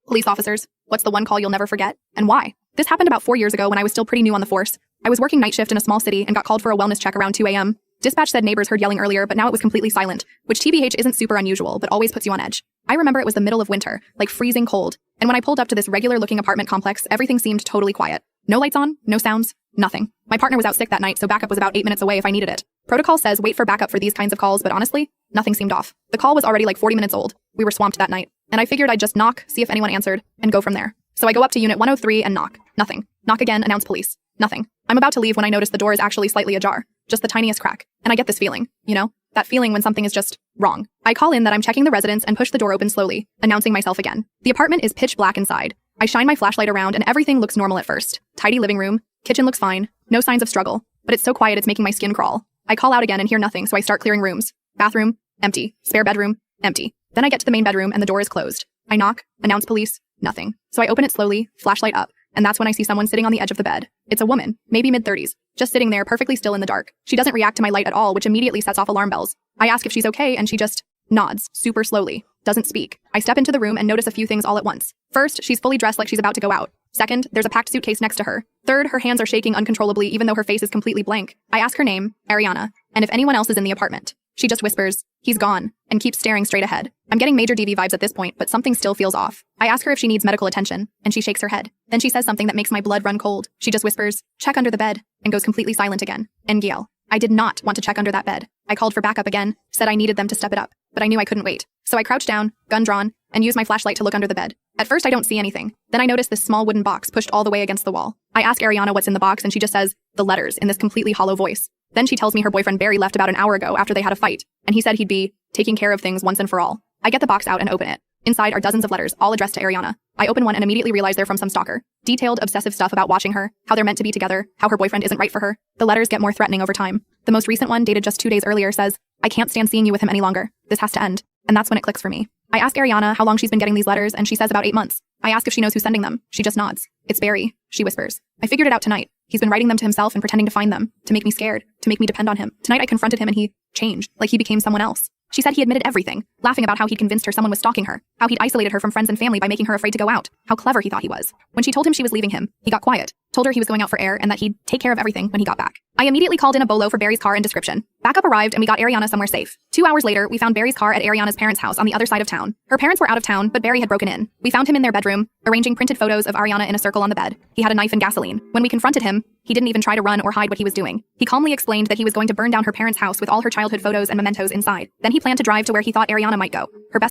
Police officers, what's the one call you'll never forget? And why? This happened about 4 years ago when I was still pretty new on the force. I was working night shift in a small city and got called for a wellness check around 2 a.m. Dispatch said neighbors heard yelling earlier, but now it was completely silent, which TBH isn't super unusual, but always puts you on edge. I remember it was the middle of winter, like freezing cold, and when I pulled up to this regular-looking apartment complex, everything seemed totally quiet. No lights on, no sounds, nothing. My partner was out sick that night, so backup was about 8 minutes away if I needed it. Protocol says wait for backup for these kinds of calls, but honestly, nothing seemed off. The call was already like 40 minutes old. We were swamped that night, and I figured I'd just knock, see if anyone answered, and go from there. So I go up to Unit 103 and knock. Nothing. Knock again, announce police. Nothing. I'm about to leave when I notice the door is actually slightly ajar. Just the tiniest crack. And I get this feeling, you know? That feeling when something is just wrong. I call in that I'm checking the residence and push the door open slowly, announcing myself again. The apartment is pitch black inside. I shine my flashlight around and everything looks normal at first. Tidy living room. Kitchen looks fine. No signs of struggle. But it's so quiet it's making my skin crawl. I call out again and hear nothing, so I start clearing rooms. Bathroom. Empty. Spare bedroom. Empty. Then I get to the main bedroom and the door is closed. I knock. Announce police. Nothing. So I open it slowly, flashlight up. And that's when I see someone sitting on the edge of the bed. It's a woman, maybe mid-30s, just sitting there perfectly still in the dark. She doesn't react to my light at all, which immediately sets off alarm bells. I ask if she's okay, and she just nods, super slowly, doesn't speak. I step into the room and notice a few things all at once. First, she's fully dressed like she's about to go out. Second, there's a packed suitcase next to her. Third, her hands are shaking uncontrollably even though her face is completely blank. I ask her name, Ariana, and if anyone else is in the apartment. She just whispers, "He's gone," and keeps staring straight ahead. I'm getting major DV vibes at this point, but something still feels off. I ask her if she needs medical attention, and she shakes her head. Then she says something that makes my blood run cold. She just whispers, "Check under the bed," and goes completely silent again. NGL. I did not want to check under that bed. I called for backup again, said I needed them to step it up, but I knew I couldn't wait. So I crouch down, gun drawn, and use my flashlight to look under the bed. At first I don't see anything. Then I notice this small wooden box pushed all the way against the wall. I ask Ariana what's in the box and she just says, "The letters," in this completely hollow voice. Then she tells me her boyfriend Barry left about an hour ago after they had a fight, and he said he'd be taking care of things once and for all. I get the box out and open it. Inside are dozens of letters, all addressed to Ariana. I open one and immediately realize they're from some stalker. Detailed, obsessive stuff about watching her, how they're meant to be together, how her boyfriend isn't right for her. The letters get more threatening over time. The most recent one, dated just 2 days earlier, says, "I can't stand seeing you with him any longer. This has to end." And that's when it clicks for me. I ask Ariana how long she's been getting these letters, and she says about 8 months. I ask if she knows who's sending them. She just nods. "It's Barry," she whispers. "I figured it out tonight. He's been writing them to himself and pretending to find them, to make me scared, to make me depend on him. Tonight I confronted him and he changed, like he became someone else." She said he admitted everything, laughing about how he'd convinced her someone was stalking her, how he'd isolated her from friends and family by making her afraid to go out, how clever he thought he was. When she told him she was leaving him, he got quiet, told her he was going out for air and that he'd take care of everything when he got back. I immediately called in a bolo for Barry's car and description. Backup arrived and we got Ariana somewhere safe. 2 hours later, we found Barry's car at Ariana's parents' house on the other side of town. Her parents were out of town, but Barry had broken in. We found him in their bedroom, arranging printed photos of Ariana in a circle on the bed. He had a knife and gasoline. When we confronted him, he didn't even try to run or hide what he was doing. He calmly explained that he was going to burn down her parents' house with all her childhood photos and mementos inside. Then he planned to drive to where he thought Ariana might go. Her best